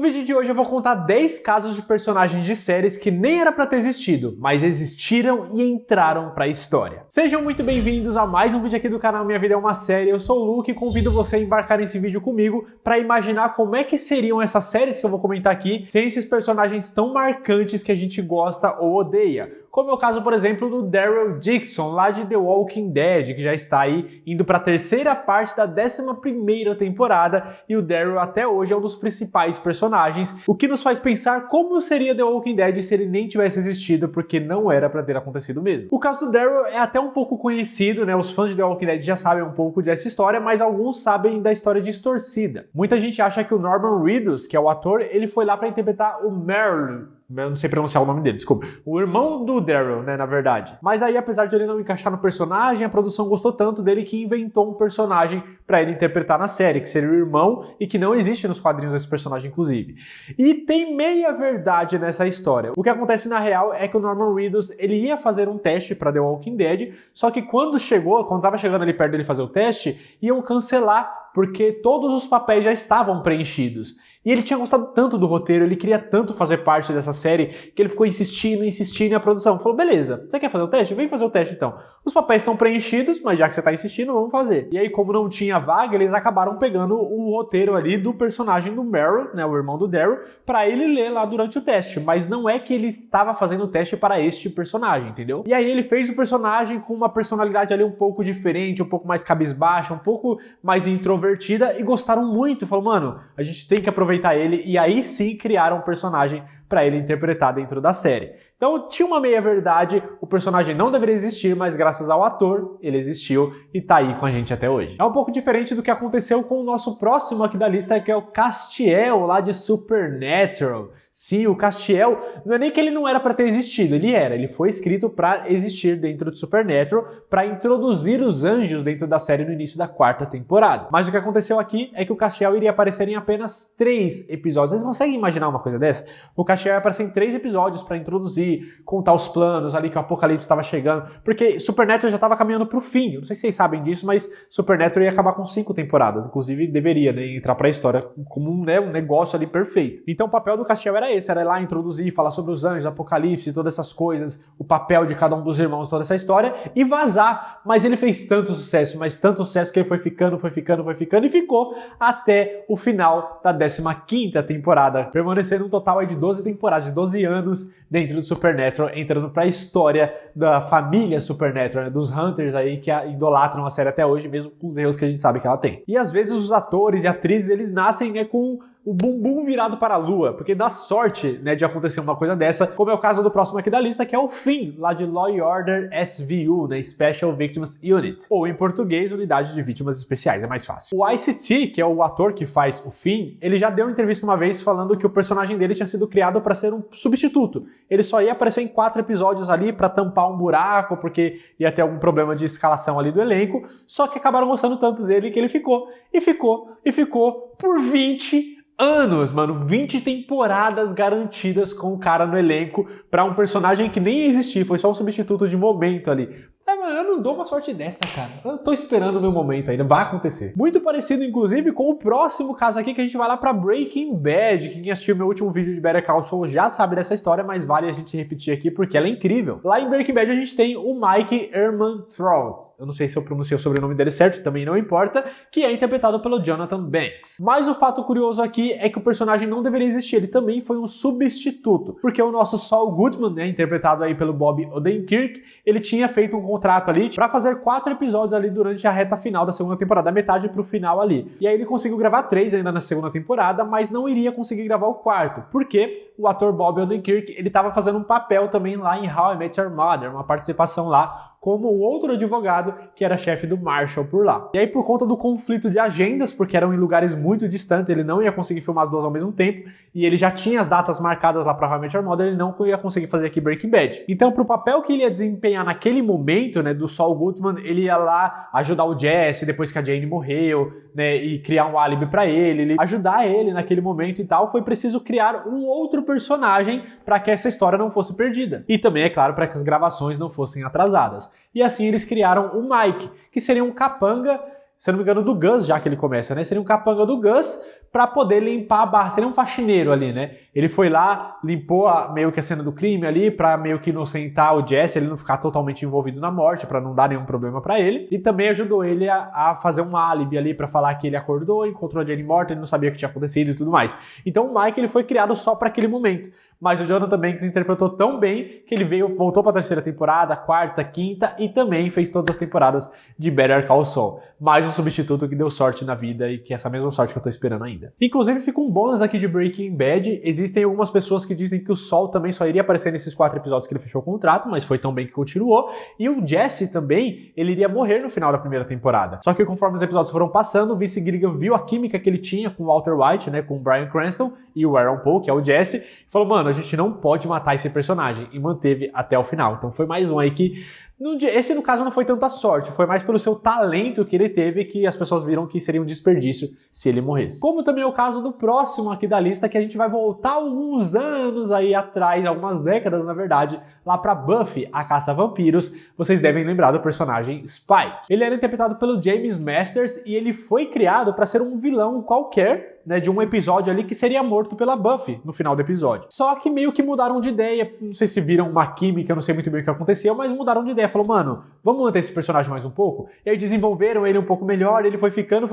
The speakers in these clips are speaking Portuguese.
vídeo de hoje eu vou contar 10 casos de personagens de séries que nem era pra ter existido, mas existiram e entraram pra história. Sejam muito bem-vindos a mais um vídeo aqui do canal Minha Vida é uma Série. Eu sou o Luke e convido você a embarcar nesse vídeo comigo pra imaginar como é que seriam essas séries que eu vou comentar aqui sem esses personagens tão marcantes que a gente gosta ou odeia. Como é o caso, por exemplo, do Daryl Dixon, lá de The Walking Dead, que já está aí indo para a terceira parte da 11ª temporada, e o Daryl até hoje é um dos principais personagens, o que nos faz pensar como seria The Walking Dead se ele nem tivesse existido, porque não era para ter acontecido mesmo. O caso do Daryl é até um pouco conhecido, né? Os fãs de The Walking Dead já sabem um pouco dessa história, mas alguns sabem da história distorcida. Muita gente acha que o Norman Reedus, que é o ator, ele foi lá para interpretar o Merle. Eu não sei pronunciar o nome dele, desculpa. O irmão do Daryl, né, na verdade. Mas aí, apesar de ele não encaixar no personagem, a produção gostou tanto dele que inventou um personagem pra ele interpretar na série, que seria o irmão e que não existe nos quadrinhos esse personagem, inclusive. E tem meia verdade nessa história. O que acontece na real é que o Norman Reedus, ele ia fazer um teste pra The Walking Dead, só que quando tava chegando ali perto dele fazer o teste, iam cancelar, porque todos os papéis já estavam preenchidos. E ele tinha gostado tanto do roteiro, ele queria tanto fazer parte dessa série, que ele ficou insistindo e a produção falou, beleza, você quer fazer o teste? Vem fazer o teste então. Os papéis estão preenchidos, mas já que você está insistindo, vamos fazer. E aí, como não tinha vaga, eles acabaram pegando o roteiro ali do personagem do Merle, né, o irmão do Daryl, para ele ler lá durante o teste. Mas não é que ele estava fazendo o teste para este personagem, entendeu? E aí ele fez o personagem com uma personalidade ali um pouco diferente, um pouco mais cabisbaixa, um pouco mais introvertida, e gostaram muito. Falou, mano, a gente tem que aproveitar ele, e aí sim criaram um personagem para ele interpretar dentro da série. Então tinha uma meia verdade, o personagem não deveria existir, mas graças ao ator ele existiu e tá aí com a gente até hoje. É um pouco diferente do que aconteceu com o nosso próximo aqui da lista, que é o Castiel, lá de Supernatural. Sim, o Castiel, não é nem que ele não era para ter existido, ele foi escrito para existir dentro de Supernatural, para introduzir os anjos dentro da série no início da 4ª temporada. Mas o que aconteceu aqui é que o Castiel iria aparecer em apenas 3 episódios. Vocês conseguem imaginar uma coisa dessa? O Castiel ia aparecer em 3 episódios para introduzir, contar os planos ali que o apocalipse estava chegando, porque Supernatural já estava caminhando para o fim. Eu não sei se vocês sabem disso, mas Supernatural ia acabar com 5 temporadas, inclusive deveria, né, entrar para a história como um negócio ali perfeito. Então o papel do Castiel era esse, era ir lá introduzir, falar sobre os anjos, apocalipse, todas essas coisas, o papel de cada um dos irmãos, toda essa história, e vazar. Mas ele fez tanto sucesso, que ele foi ficando e ficou até o final da 15ª temporada, permanecendo um total aí de 12 temporadas, de 12 anos dentro do Supernatural, entrando para a história da família Supernatural, né, dos Hunters aí que idolatram a série até hoje, mesmo com os erros que a gente sabe que ela tem. E às vezes os atores e atrizes, eles nascem, né, com o bumbum virado para a lua, porque dá sorte, né, de acontecer uma coisa dessa, como é o caso do próximo aqui da lista, que é o Finn, lá de Law & Order SVU, né, Special Victims Unit, ou em português, Unidade de Vítimas Especiais, é mais fácil. O Ice-T, que é o ator que faz o Finn, ele já deu uma entrevista uma vez falando que o personagem dele tinha sido criado para ser um substituto. Ele só ia aparecer em 4 episódios ali para tampar um buraco, porque ia ter algum problema de escalação ali do elenco, só que acabaram gostando tanto dele que ele ficou por 20 anos, mano, 20 temporadas garantidas com o cara no elenco pra um personagem que nem existia, foi só um substituto de momento ali. Eu não dou uma sorte dessa, cara. Eu tô esperando o meu momento ainda, vai acontecer. Muito parecido, inclusive, com o próximo caso aqui, que a gente vai lá pra Breaking Bad. Quem assistiu meu último vídeo de Better Call Saul já sabe dessa história, mas vale a gente repetir aqui porque ela é incrível. Lá em Breaking Bad a gente tem o Mike Ehrmantraut. Eu não sei se eu pronunciei o sobrenome dele certo, também não importa, que é interpretado pelo Jonathan Banks. Mas o fato curioso aqui é que o personagem não deveria existir, ele também foi um substituto, porque o nosso Saul Goodman, né, interpretado aí pelo Bob Odenkirk, ele tinha feito um contrato ali para fazer 4 episódios ali durante a reta final da 2ª temporada, da metade pro final ali. E aí ele conseguiu gravar 3 ainda na 2ª temporada, mas não iria conseguir gravar o 4º, porque o ator Bob Odenkirk, ele estava fazendo um papel também lá em How I Met Your Mother, uma participação lá como o outro advogado que era chefe do Marshall por lá. E aí, por conta do conflito de agendas, porque eram em lugares muito distantes, ele não ia conseguir filmar as duas ao mesmo tempo, e ele já tinha as datas marcadas lá para How I Met Your Mother, ele não ia conseguir fazer aqui Breaking Bad. Então, pro papel que ele ia desempenhar naquele momento, né, do Saul Goodman, ele ia lá ajudar o Jesse depois que a Jane morreu, né, e criar um álibi para ele, ajudar ele naquele momento e tal, foi preciso criar um outro personagem para que essa história não fosse perdida. E também, é claro, para que as gravações não fossem atrasadas. E assim eles criaram o Mike, que seria um capanga, se eu não me engano, do Gus, já que ele começa, né? Seria um capanga do Gus, para poder limpar a barra. Seria um faxineiro ali, né? Ele foi lá, limpou meio que a cena do crime ali para meio que inocentar o Jesse, ele não ficar totalmente envolvido na morte, para não dar nenhum problema para ele. E também ajudou ele a fazer um álibi ali para falar que ele acordou, encontrou a Jenny morta, ele não sabia o que tinha acontecido e tudo mais. Então o Mike ele foi criado só para aquele momento. Mas o Jonathan Banks interpretou tão bem que ele voltou para a terceira temporada, quarta, quinta e também fez todas as temporadas de Better Call Saul. Mais um substituto que deu sorte na vida e que é essa mesma sorte que eu tô esperando ainda. Inclusive fica um bônus aqui de Breaking Bad. Existem algumas pessoas que dizem que o Saul também só iria aparecer nesses 4 episódios que ele fechou o contrato, mas foi tão bem que continuou. E o Jesse também, ele iria morrer no final da primeira temporada. Só que conforme os episódios foram passando, o Vince Gilligan viu a química que ele tinha com o Walter White, né, com o Bryan Cranston e o Aaron Paul, que é o Jesse, e falou, mano, a gente não pode matar esse personagem, e manteve até o final. Então foi mais um aí que... Esse, no caso, não foi tanta sorte, foi mais pelo seu talento que ele teve que as pessoas viram que seria um desperdício se ele morresse. Como também é o caso do próximo aqui da lista, que a gente vai voltar alguns anos aí atrás, algumas décadas, na verdade, lá pra Buffy, a Caça-Vampiros. Vocês devem lembrar do personagem Spike. Ele era interpretado pelo James Masters e ele foi criado para ser um vilão qualquer, né, de um episódio ali que seria morto pela Buffy no final do episódio. Só que meio que mudaram de ideia, não sei se viram uma química, eu não sei muito bem o que aconteceu, mas mudaram de ideia. Falou, mano, vamos manter esse personagem mais um pouco? E aí desenvolveram ele um pouco melhor, ele foi ficando,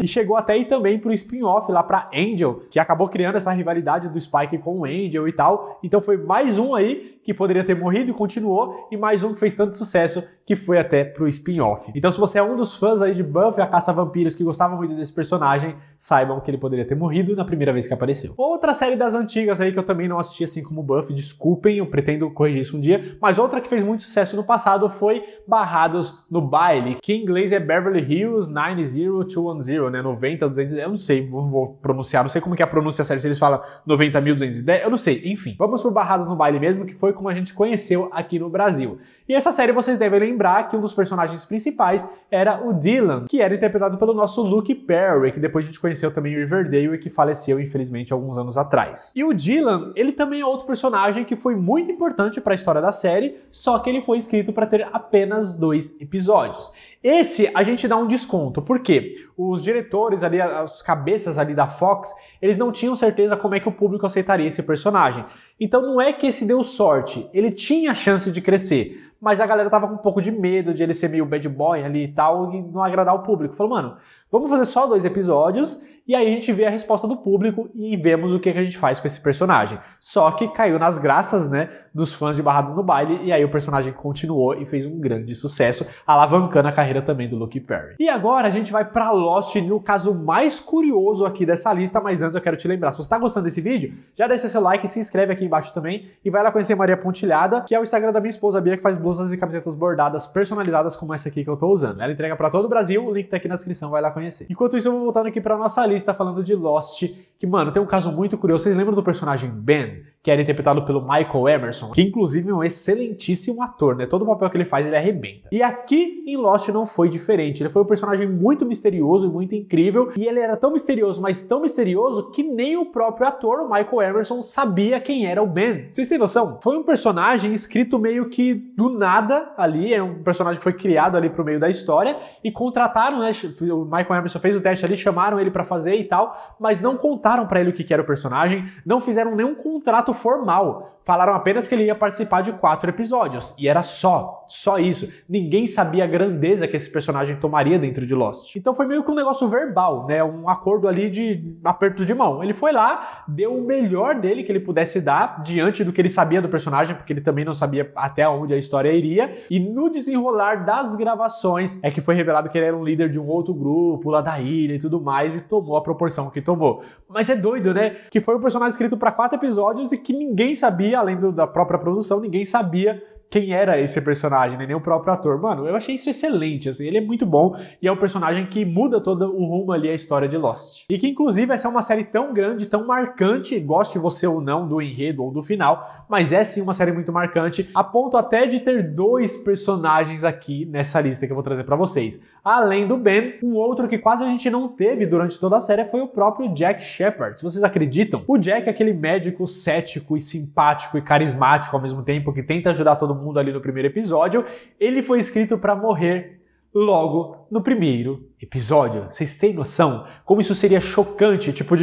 e chegou até aí também pro spin-off lá pra Angel, que acabou criando essa rivalidade do Spike com o Angel e tal. Então foi mais um aí que poderia ter morrido e continuou, e mais um que fez tanto sucesso que foi até pro spin-off. Então se você é um dos fãs aí de Buffy, a Caça-Vampiros, que gostava muito desse personagem, saibam que ele poderia ter morrido na primeira vez que apareceu. Outra série das antigas aí que eu também não assisti assim como Buffy, desculpem, eu pretendo corrigir isso um dia, mas outra que fez muito sucesso no passado foi Barrados no Baile, que em inglês é Beverly Hills 90210, né, 90.210, eu não sei, vou pronunciar, não sei como que é a pronúncia séria, se eles falam 90.210, eu não sei, enfim. Vamos pro Barrados no Baile mesmo, que foi como a gente conheceu aqui no Brasil. E essa série vocês devem lembrar que um dos personagens principais era o Dylan, que era interpretado pelo nosso Luke Perry, que depois a gente conheceu também o Riverdale e que faleceu, infelizmente, alguns anos atrás. E o Dylan, ele também é outro personagem que foi muito importante para a história da série, só que ele foi escrito para ter apenas 2 episódios. Esse a gente dá um desconto, porque os diretores ali, as cabeças ali da Fox, eles não tinham certeza como é que o público aceitaria esse personagem. Então não é que esse deu sorte, ele tinha chance de crescer, mas a galera tava com um pouco de medo de ele ser meio bad boy ali e tal, e não agradar o público. Falou, mano, vamos fazer só 2 episódios, e aí a gente vê a resposta do público e vemos o que a gente faz com esse personagem. Só que caiu nas graças, né, dos fãs de Barrados no Baile, e aí o personagem continuou e fez um grande sucesso, alavancando a carreira também do Luke Perry. E agora a gente vai pra Lost, no caso mais curioso aqui dessa lista, mas antes eu quero te lembrar, se você tá gostando desse vídeo, já deixa seu like, se inscreve aqui embaixo também, e vai lá conhecer Maria Pontilhada, que é o Instagram da minha esposa Bia, que faz blusas e camisetas bordadas personalizadas como essa aqui que eu tô usando. Ela entrega pra todo o Brasil, o link tá aqui na descrição, vai lá conhecer. Enquanto isso, eu vou voltando aqui pra nossa lista, falando de Lost, que, mano, tem um caso muito curioso. Vocês lembram do personagem Ben, que era interpretado pelo Michael Emerson, que inclusive é um excelentíssimo ator, né? Todo o papel que ele faz, ele arrebenta. E aqui em Lost não foi diferente. Ele foi um personagem muito misterioso e muito incrível, e ele era tão misterioso, mas tão misterioso, que nem o próprio ator, o Michael Emerson, sabia quem era o Ben. Vocês têm noção? Foi um personagem escrito meio que do nada ali, é um personagem que foi criado ali pro meio da história, e contrataram, né? O Michael Emerson fez o teste ali, chamaram ele pra fazer e tal, mas não contaram pra ele o que era o personagem, não fizeram nenhum contrato formal. Falaram apenas que ele ia participar de 4 episódios. E era só isso. Ninguém sabia a grandeza que esse personagem tomaria dentro de Lost. Então foi meio que um negócio verbal, né? Um acordo ali de aperto de mão. Ele foi lá, deu o melhor dele que ele pudesse dar, diante do que ele sabia do personagem, porque ele também não sabia até onde a história iria. E no desenrolar das gravações, é que foi revelado que ele era um líder de um outro grupo lá da ilha e tudo mais, e tomou a proporção que tomou. Mas é doido, né? Que foi um personagem escrito para 4 episódios e que ninguém sabia, além da própria produção, ninguém sabia quem era esse personagem, né? Nem o próprio ator. Mano, eu achei isso excelente, assim, ele é muito bom e é um personagem que muda todo o rumo ali, a história de Lost. E que, inclusive, essa é uma série tão grande, tão marcante, goste você ou não do enredo ou do final, mas é sim uma série muito marcante, a ponto até de ter 2 personagens aqui nessa lista que eu vou trazer pra vocês. Além do Ben, um outro que quase a gente não teve durante toda a série foi o próprio Jack Shephard. Se vocês acreditam, o Jack é aquele médico cético e simpático e carismático ao mesmo tempo, que tenta ajudar todo mundo ali no primeiro episódio. Ele foi escrito pra morrer logo no primeiro episódio. Vocês têm noção como isso seria chocante? Tipo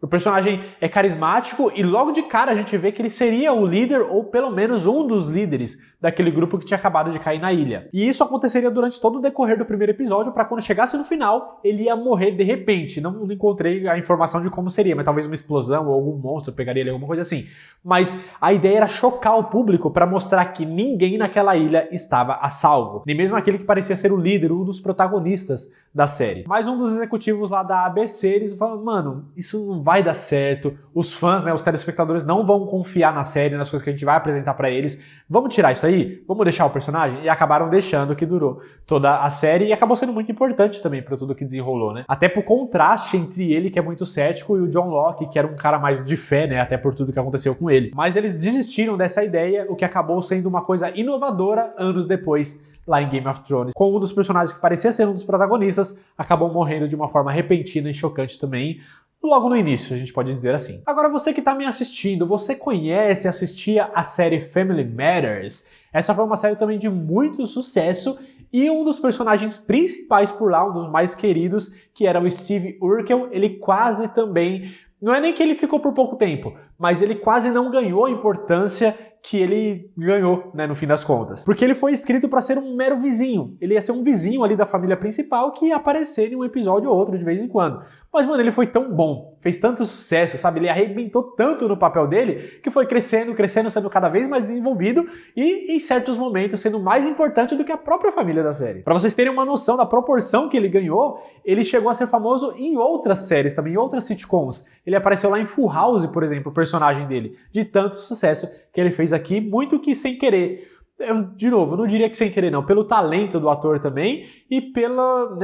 o personagem é carismático e logo de cara a gente vê que ele seria o líder ou pelo menos um dos líderes daquele grupo que tinha acabado de cair na ilha. E isso aconteceria durante todo o decorrer do primeiro episódio para quando chegasse no final ele ia morrer de repente. Não encontrei a informação de como seria, mas talvez uma explosão ou algum monstro pegaria ele, alguma coisa assim. Mas a ideia era chocar o público para mostrar que ninguém naquela ilha estava a salvo. Nem mesmo aquele que parecia ser o líder, um dos protagonistas da série. Mas um dos executivos lá da ABC, eles falam, mano, isso não vai dar certo, os fãs, né, os telespectadores não vão confiar na série, nas coisas que a gente vai apresentar pra eles, vamos tirar isso aí? Vamos deixar o personagem? E acabaram deixando, que durou toda a série e acabou sendo muito importante também pra tudo que desenrolou, né? Até pro contraste entre ele, que é muito cético, e o John Locke, que era um cara mais de fé, né, até por tudo que aconteceu com ele. Mas eles desistiram dessa ideia, o que acabou sendo uma coisa inovadora anos depois, lá em Game of Thrones, com um dos personagens que parecia ser um dos protagonistas, acabou morrendo de uma forma repentina e chocante também, logo no início, a gente pode dizer assim. Agora, você que está me assistindo, você conhece, assistia a série Family Matters? Essa foi uma série também de muito sucesso e um dos personagens principais por lá, um dos mais queridos, que era o Steve Urkel, ele quase também, não é nem que ele ficou por pouco tempo, mas ele quase não ganhou a importância que ele ganhou, né, no fim das contas. Porque ele foi escrito para ser um mero vizinho. Ele ia ser um vizinho ali da família principal que ia aparecer em um episódio ou outro de vez em quando. Mas, mano, ele foi tão bom, fez tanto sucesso, sabe? Ele arrebentou tanto no papel dele que foi crescendo, sendo cada vez mais desenvolvido e, em certos momentos, sendo mais importante do que a própria família da série. Para vocês terem uma noção da proporção que ele ganhou, ele chegou a ser famoso em outras séries também, em outras sitcoms. Ele apareceu lá em Full House, por exemplo, o personagem dele, de tanto sucesso que ele fez aqui, muito que sem querer. Eu, de novo, não diria que sem querer não, pelo talento do ator também e pela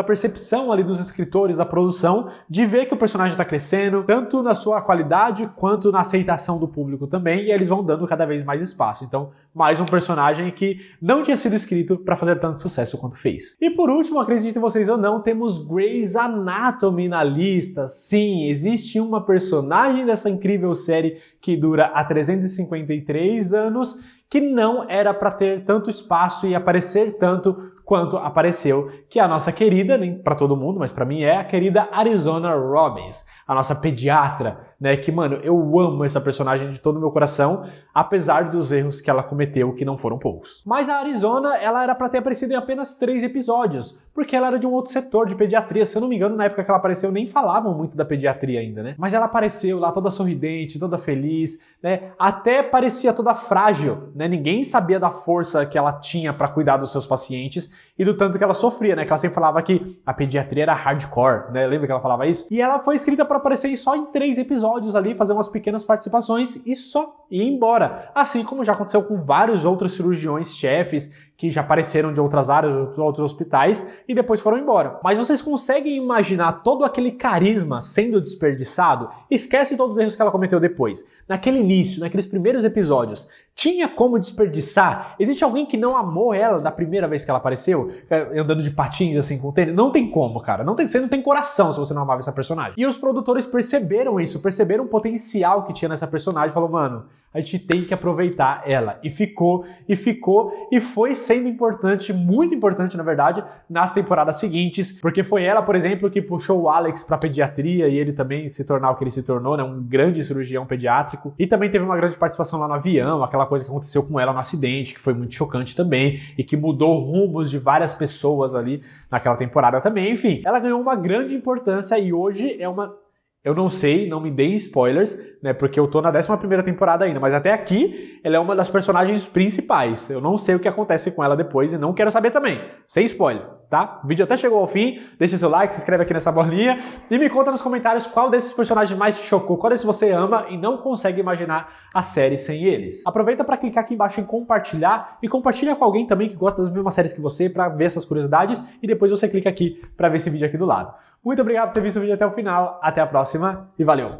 percepção ali dos escritores, da produção, de ver que o personagem está crescendo, tanto na sua qualidade quanto na aceitação do público também, e eles vão dando cada vez mais espaço. Então, mais um personagem que não tinha sido escrito para fazer tanto sucesso quanto fez. E por último, acreditem vocês ou não, temos Grey's Anatomy na lista. Sim, existe uma personagem dessa incrível série que dura há 353 anos, que não era para ter tanto espaço e aparecer tanto quanto apareceu, que é a nossa querida, nem para todo mundo, mas para mim é a querida Arizona Robbins, a nossa pediatra, né, que, mano, eu amo essa personagem de todo o meu coração, apesar dos erros que ela cometeu, que não foram poucos. Mas a Arizona, ela era para ter aparecido em apenas 3 episódios, porque ela era de um outro setor de pediatria, se eu não me engano, na época que ela apareceu, nem falavam muito da pediatria ainda, né, mas ela apareceu lá toda sorridente, toda feliz, né, até parecia toda frágil, né, ninguém sabia da força que ela tinha para cuidar dos seus pacientes, e do tanto que ela sofria, né? Que ela sempre falava que a pediatria era hardcore, né? Lembra que ela falava isso? E ela foi escrita para aparecer só em 3 episódios ali, fazer umas pequenas participações e só ir embora. Assim como já aconteceu com vários outros cirurgiões chefes que já apareceram de outras áreas, de outros hospitais, e depois foram embora. Mas vocês conseguem imaginar todo aquele carisma sendo desperdiçado? Esquece todos os erros que ela cometeu depois. Naquele início, naqueles primeiros episódios, tinha como desperdiçar? Existe alguém que não amou ela da primeira vez que ela apareceu? Andando de patins, assim, com tênis? Não tem como, cara. Você não tem coração se você não amava essa personagem. E os produtores perceberam isso, perceberam o potencial que tinha nessa personagem, falou, mano, a gente tem que aproveitar ela. E ficou, e foi sendo importante, muito importante, na verdade, nas temporadas seguintes, porque foi ela, por exemplo, que puxou o Alex pra pediatria e ele também se tornar o que ele se tornou, né? Um grande cirurgião pediátrico. E também teve uma grande participação lá no avião, aquela coisa que aconteceu com ela no acidente, que foi muito chocante também, e que mudou rumos de várias pessoas ali naquela temporada também. Enfim, ela ganhou uma grande importância e hoje é uma... Eu não sei, não me deem spoilers, né, porque eu tô na 11ª temporada ainda, mas até aqui ela é uma das personagens principais. Eu não sei o que acontece com ela depois e não quero saber também, sem spoiler, tá? O vídeo até chegou ao fim, deixa seu like, se inscreve aqui nessa bolinha e me conta nos comentários qual desses personagens mais te chocou, qual desses você ama e não consegue imaginar a série sem eles. Aproveita para clicar aqui embaixo em compartilhar e compartilha com alguém também que gosta das mesmas séries que você para ver essas curiosidades e depois você clica aqui para ver esse vídeo aqui do lado. Muito obrigado por ter visto o vídeo até o final, até a próxima e valeu!